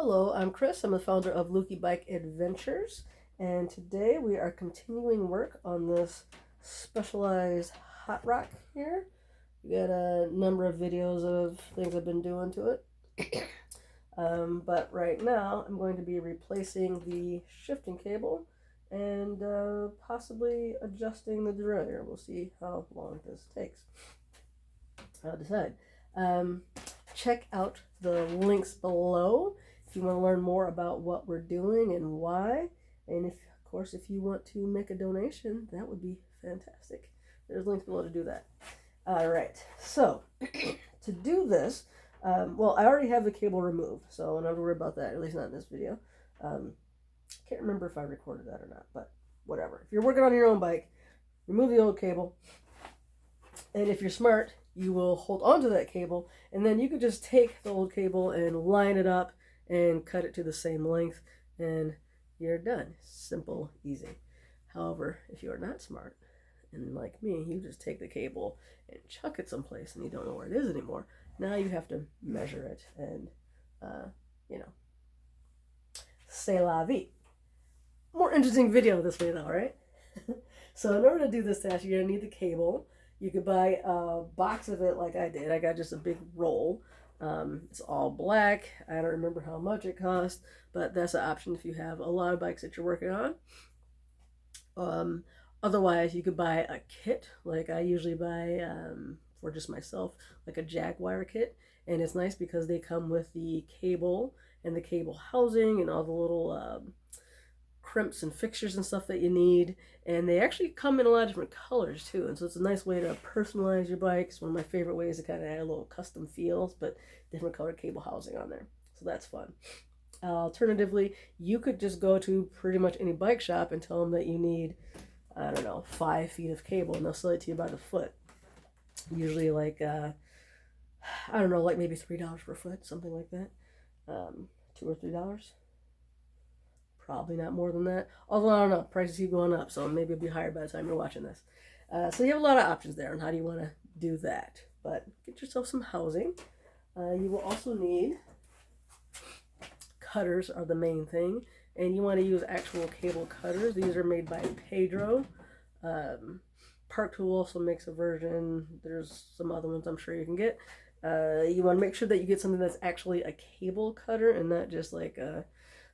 Hello, I'm Chris. I'm the founder of Luki Bike Adventures, and today we are continuing work on this specialized HotRock here. We got a number of videos of things I've been doing to it, but right now I'm going to be replacing the shifting cable and possibly adjusting the derailleur. We'll see how long this takes. I'll decide. Check out the links below if you want to learn more about what we're doing and why. And of course, if you want to make a donation, that would be fantastic. There's links below to do that. All right, so to do this, well, I already have the cable removed, so I'm not worried about that, at least not in this video. Can't remember if I recorded that or not, but whatever. If you're working on your own bike, remove the old cable. And if you're smart, you will hold on to that cable, and then you could just take the old cable and line it up and cut it to the same length, and you're done. Simple, easy. However, if you are not smart, and like me, you just take the cable and chuck it someplace and you don't know where it is anymore, now you have to measure it and, c'est la vie. More interesting video this way though, right? So in order to do this task, you're going to need the cable. You could buy a box of it like I did. I got just a big roll. It's all black. I don't remember how much it cost, but that's an option if you have a lot of bikes that you're working on. Otherwise, you could buy a kit, like I usually buy for just myself, like a Jaguar kit. And it's nice because they come with the cable and the cable housing and all the little crimps and fixtures and stuff that you need, and they actually come in a lot of different colors too, and so it's a nice way to personalize your bikes. One of my favorite ways to kind of add a little custom feels, but different colored cable housing on there, so that's fun. Alternatively, you could just go to pretty much any bike shop and tell them that you need, I don't know, 5 feet of cable, and they'll sell it to you by the foot. Usually like I don't know, like maybe $3 per foot, something like that. $2 or $3. Probably not more than that. Although, I don't know, prices keep going up, so maybe it'll be higher by the time you're watching this. So you have a lot of options there on how do you want to do that. But get yourself some housing. You will also need cutters are the main thing. And you want to use actual cable cutters. These are made by Pedro. Park Tool also makes a version. There's some other ones I'm sure you can get. You want to make sure that you get something that's actually a cable cutter and not just like a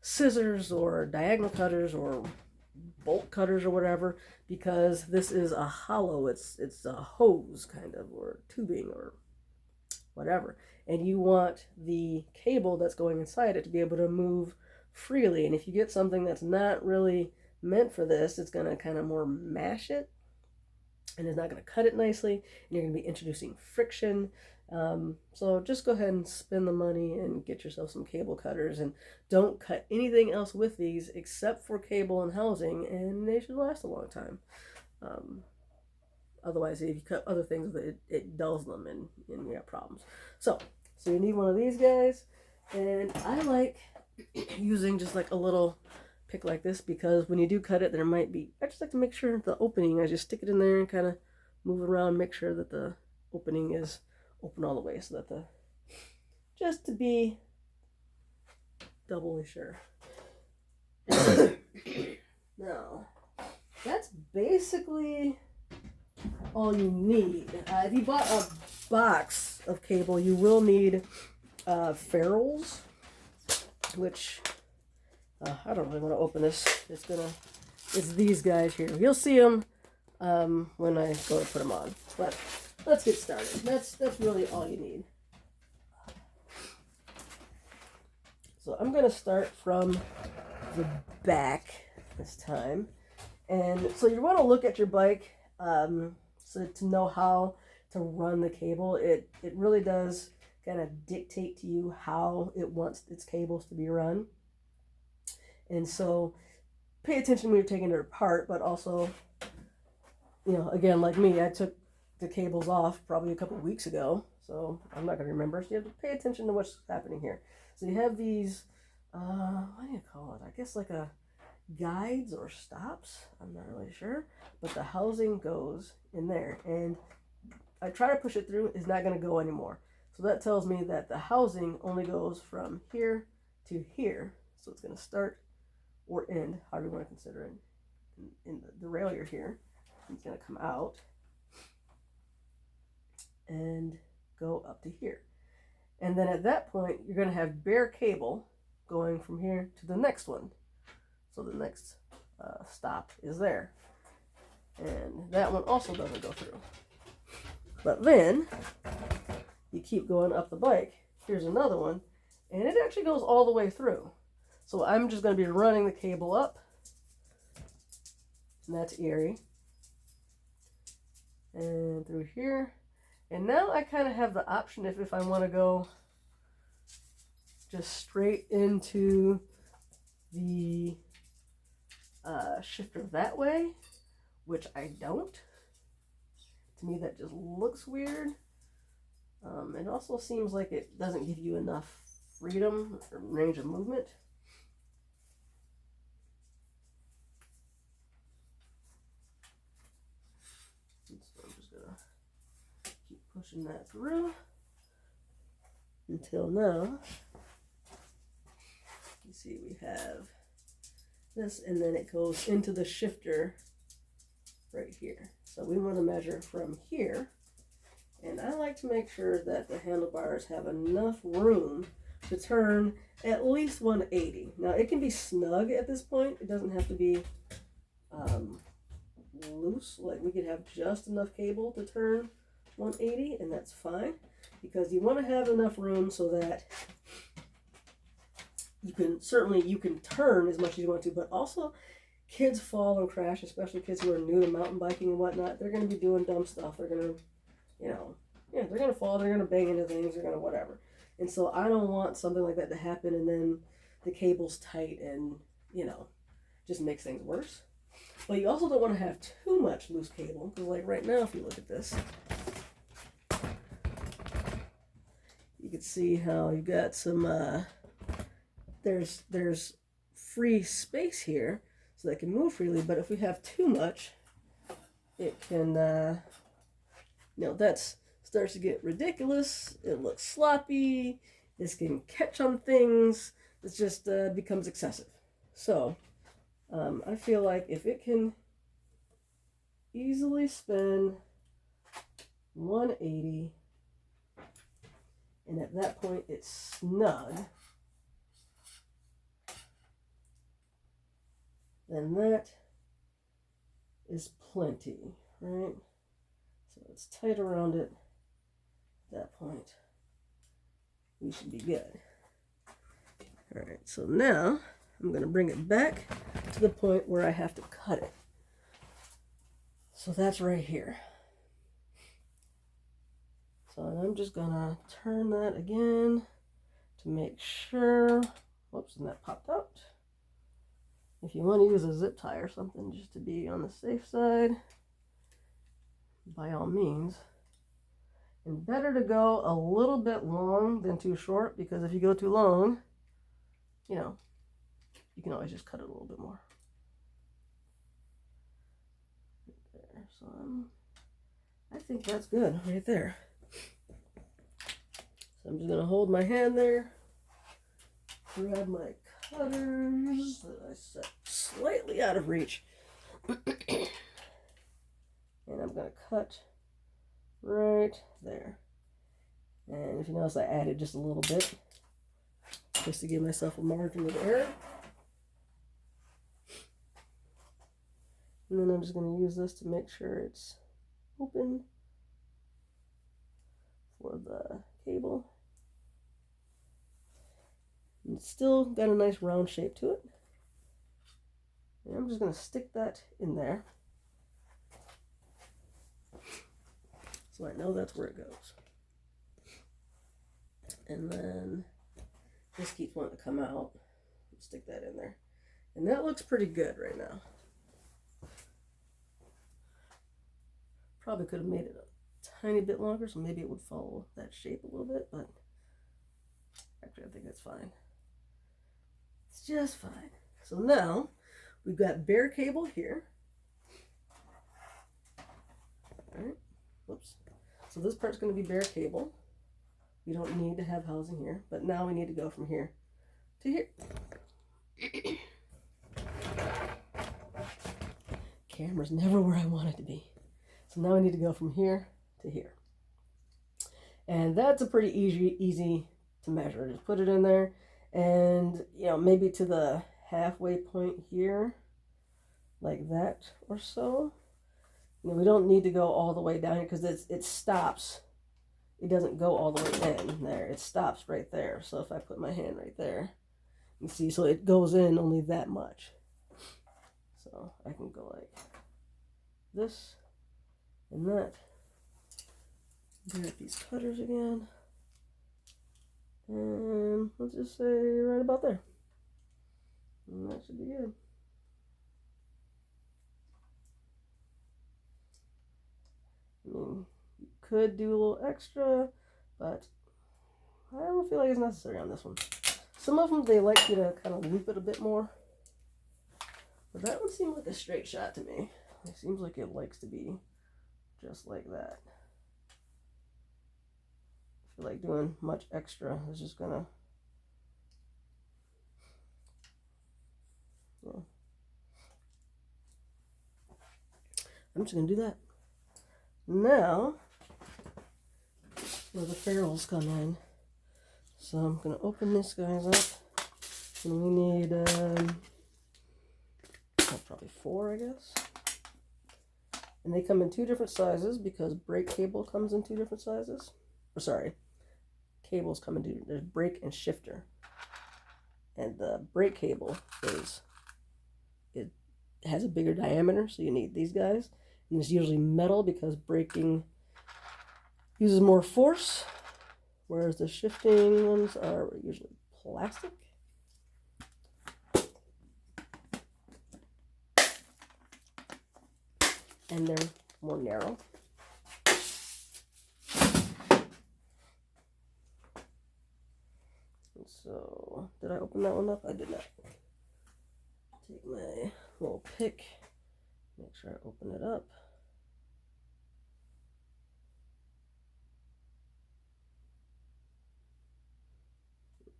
scissors or diagonal cutters or bolt cutters or whatever, because this is a hollow. It's a hose kind of, or tubing or whatever, and you want the cable that's going inside it to be able to move freely. And if you get something that's not really meant for this, it's going to kind of more mash it, and it's not going to cut it nicely, and you're going to be introducing friction. So just go ahead and spend the money and get yourself some cable cutters, and don't cut anything else with these except for cable and housing, and they should last a long time. Otherwise, if you cut other things with it, it dulls them and you have problems. So you need one of these guys, and I like using just like a little pick like this, because when you do cut it, there might be, I just like to make sure the opening, I just stick it in there and kind of move it around, make sure that the opening is open all the way, so that just to be doubly sure. Now, that's basically all you need. If you bought a box of cable, you will need ferrules, which I don't really want to open this. It's these guys here. You'll see them when I go to put them on, but let's get started. That's really all you need. So I'm going to start from the back this time. And so you want to look at your bike so to know how to run the cable. It really does kind of dictate to you how it wants its cables to be run. And so pay attention when you're taking it apart, but also, again, like me, I took the cables off probably a couple weeks ago, so I'm not going to remember. So you have to pay attention to what's happening here. So you have these, what do you call it? I guess like a guides or stops. I'm not really sure, but the housing goes in there, and I try to push it through. It's not going to go anymore. So that tells me that the housing only goes from here to here. So it's going to start or end, however you want to consider it, in the derailleur here. It's going to come out and go up to here. And then at that point, you're going to have bare cable going from here to the next one. So the next stop is there. And that one also doesn't go through. But then you keep going up the bike. Here's another one. And it actually goes all the way through. So I'm just going to be running the cable up. And that's Erie. And through here. And now I kind of have the option if I want to go just straight into the shifter that way, which I don't. To me, that just looks weird. It also seems like it doesn't give you enough freedom or range of movement. So I'm just gonna keep pushing that through until now. You see we have this, and then it goes into the shifter right here. So we want to measure from here, and I like to make sure that the handlebars have enough room to turn at least 180. Now it can be snug at this point. It doesn't have to be loose. Like we could have just enough cable to turn 180, and that's fine, because you want to have enough room so that you can turn as much as you want to, but also kids fall and crash, especially kids who are new to mountain biking and whatnot. They're going to be doing dumb stuff. They're going to, they're going to fall. They're going to bang into things. They're going to whatever. And so I don't want something like that to happen, and then the cable's tight and, just makes things worse. But you also don't want to have too much loose cable, because like right now, if you look at this, you can see how you got some, there's free space here so they can move freely, but if we have too much, it can, that starts to get ridiculous. It looks sloppy. This can catch on things. It just becomes excessive. So I feel like if it can easily spin 180, and at that point it's snug, then that is plenty, right? So it's tight around it. At that point, we should be good. All right, so now I'm going to bring it back to the point where I have to cut it. So that's right here. So I'm just going to turn that again to make sure. Whoops, and that popped out. If you want to use a zip tie or something just to be on the safe side, by all means. And better to go a little bit long than too short, because if you go too long, you can always just cut it a little bit more. Right there. So I think that's good right there. So I'm just going to hold my hand there, grab my cutters that I set slightly out of reach, and I'm going to cut right there. And if you notice, I added just a little bit just to give myself a margin of error. And then I'm just going to use this to make sure it's open for the cable. And it's still got a nice round shape to it. And I'm just going to stick that in there, so I know that's where it goes. And then this keeps wanting to come out. Stick that in there. And that looks pretty good right now. Probably could have made it a tiny bit longer, so maybe it would follow that shape a little bit, but actually I think that's fine. It's just fine. So now we've got bare cable here. All right. Whoops. So this part's going to be bare cable. We don't need to have housing here, but now we need to go from here to here. Camera's never where I want it to be. So now I need to go from here to here. And that's a pretty easy to measure. Just put it in there and, you know, maybe to the halfway point here, like that or so. You know, we don't need to go all the way down here because it stops. It doesn't go all the way in there. It stops right there. So if I put my hand right there, you see, so it goes in only that much. So I can go like this and that. Grab these cutters again. And let's just say right about there. And that should be good. I mean, you could do a little extra, but I don't feel like it's necessary on this one. Some of them, they like you to kind of loop it a bit more. But that one seemed like a straight shot to me. It seems like it likes to be just like that. I feel like doing much extra is just gonna, yeah. I'm just gonna do that. Now, where the ferrules come in. So I'm gonna open these guys up, and we need probably 4, I guess. And they come in 2 different sizes because brake cable comes in 2 different sizes. Or sorry, cables come in 2. There's brake and shifter, and the brake cable it has a bigger diameter, so you need these guys. And it's usually metal because braking uses more force, whereas the shifting ones are usually plastic. And they're more narrow. And so, did I open that one up? I did not. Take my little pick, make sure I open it up.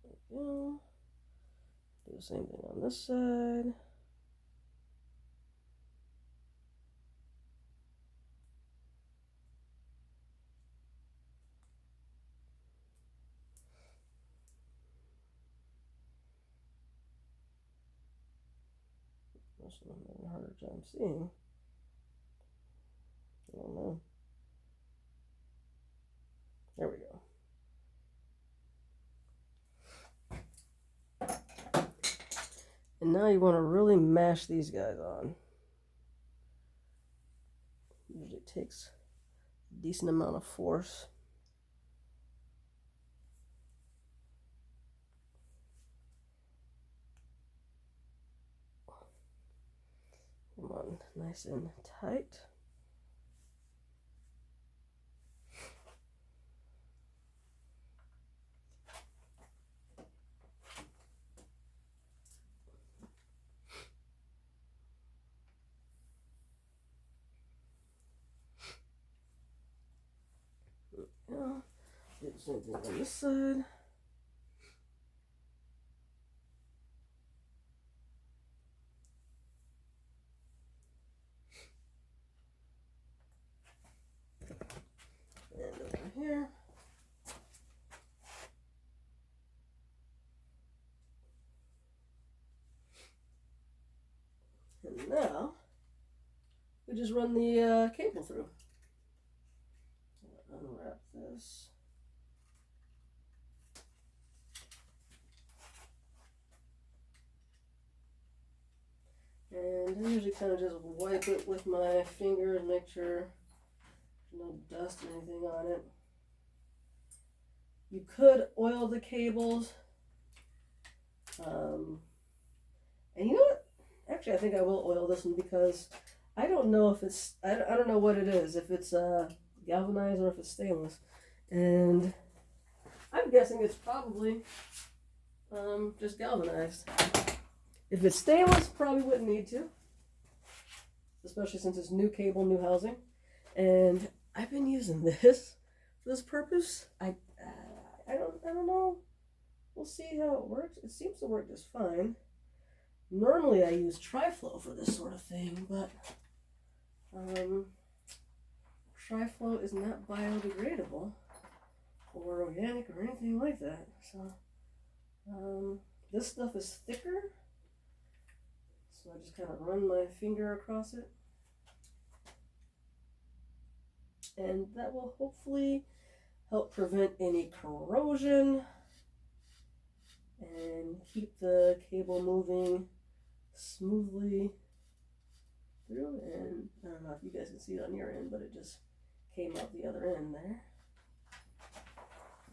There we go. Do the same thing on this side. This one I'm having a harder time seeing. I don't know. There we go. And now you want to really mash these guys on. Usually takes a decent amount of force. Come on, nice and tight. Yeah, do the same thing on this side. And over here. And now, we just run the cable through. Unwrap this. And I usually kind of just wipe it with my finger and make sure there's no dust or anything on it. You could oil the cables. And you know what? Actually, I think I will oil this one because I don't know if it's, I don't know what it is, if it's galvanized or if it's stainless. And I'm guessing it's probably just galvanized. If it's stainless, probably wouldn't need to, especially since it's new cable, new housing. And I've been using this for this purpose. I don't know we'll see how it works. It seems to work just fine. Normally I use Tri-Flow for this sort of thing, but Tri-Flow is not biodegradable or organic or anything like that. So this stuff is thicker, so I just kind of run my finger across it, and that will hopefully help prevent any corrosion and keep the cable moving smoothly through. And I don't know if you guys can see it on your end, but it just came out the other end there.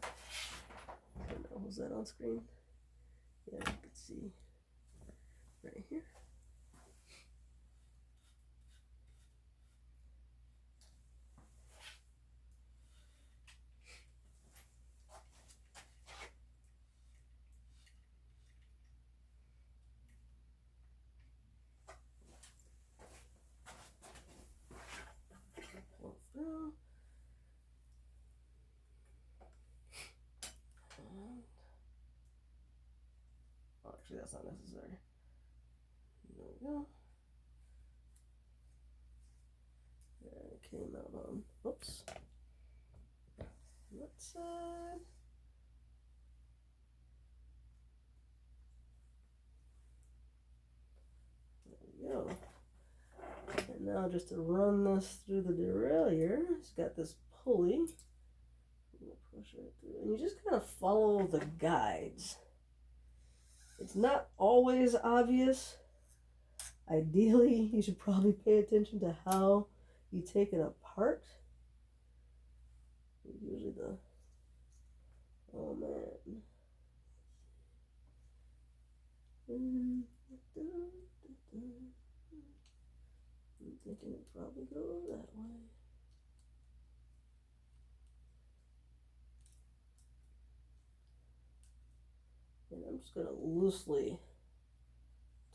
I don't know, was that on screen? Yeah, you can see right here. Pull through. Oh, actually, that's not necessary. There we go. There it came out on, oops, that side. There we go. And now just to run this through the derailleur, it's got this pulley. I'm gonna push right through, and you just kind of follow the guides. It's not always obvious. Ideally, you should probably pay attention to how you take it apart. Usually oh man. I'm thinking it probably goes that way. And I'm just going to loosely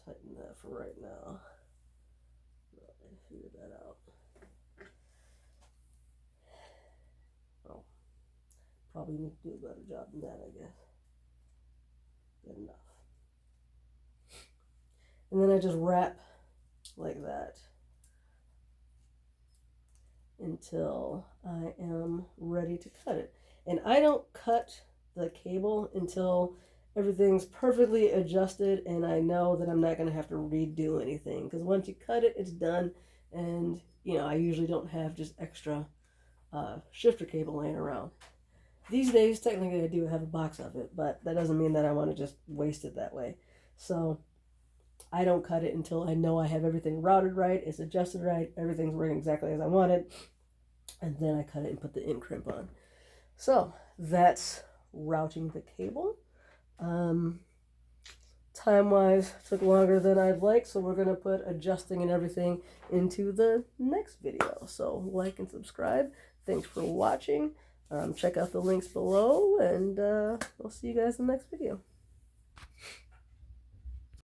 tighten that for right now. I figured that out. Well, probably need to do a better job than that, I guess. Good enough. And then I just wrap like that until I am ready to cut it. And I don't cut the cable until everything's perfectly adjusted and I know that I'm not going to have to redo anything, because once you cut it, it's done. And you know, I usually don't have just extra shifter cable laying around. These days, technically I do have a box of it, but that doesn't mean that I want to just waste it that way. So I don't cut it until I know I have everything routed right, it's adjusted right, everything's working exactly as I wanted, and then I cut it and put the end crimp on. So that's routing the cable. Time-wise, took longer than I'd like, so we're going to put adjusting and everything into the next video. So like and subscribe. Thanks for watching. Check out the links below, and we'll see you guys in the next video.